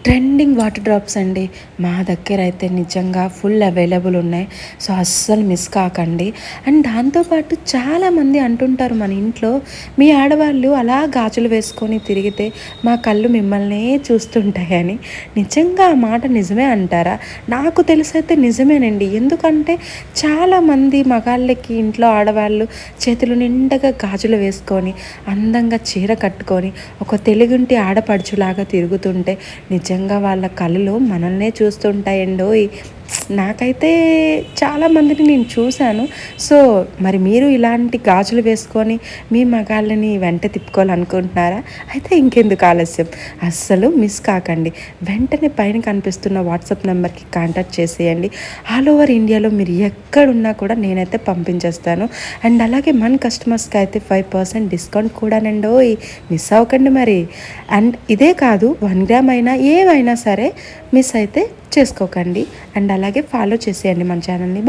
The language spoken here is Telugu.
ట్రెండింగ్ వాటర్ డ్రాప్స్ అండి. మా దగ్గర అయితే నిజంగా ఫుల్ అవైలబుల్ ఉన్నాయి. సో అస్సలు మిస్ కాకండి. అండ్ దాంతోపాటు చాలామంది అంటుంటారు మన ఇంట్లో, మీ ఆడవాళ్ళు అలా గాజులు వేసుకొని తిరిగితే మా కళ్ళు మిమ్మల్నే చూస్తుంటాయని. నిజంగా ఆ మాట నిజమే అంటారా? నాకు తెలిసైతే నిజమేనండి. ఎందుకంటే చాలామంది మగాళ్ళకి ఇంట్లో ఆడవాళ్ళు చేతులు నిండగా గాజులు వేసుకొని అందంగా చీర కట్టుకొని ఒక తెలుగింటి ఆడపడుచులాగా తిరుగుతుంటే నిజంగా వాళ్ళ కళ్ళు మనల్నే చూస్తుంటాయండోయ్. నాకైతే చాలామందిని నేను చూశాను. సో మరి మీరు ఇలాంటి గాజులు వేసుకొని మీ మగాళ్ళని వెంట తిప్పుకోవాలనుకుంటున్నారా? అయితే ఇంకెందుకు ఆలస్యం, అస్సలు మిస్ కాకండి. వెంటనే పైన కనిపిస్తున్న వాట్సాప్ నెంబర్కి కాంటాక్ట్ చేసేయండి. ఆల్ ఓవర్ ఇండియాలో మీరు ఎక్కడున్నా కూడా నేనైతే పంపించేస్తాను. అండ్ అలాగే మన కస్టమర్స్కి అయితే 5% డిస్కౌంట్ కూడానండోయ్, మిస్ అవ్వకండి మరి. అండ్ ఇదే కాదు, 1 గ్రామ్ అయినా ఏవైనా సరే మిస్ అయితే చేసుకోకండి. అండ్ అలాగే ఫాలో చేసేయండి మన ఛానల్ని.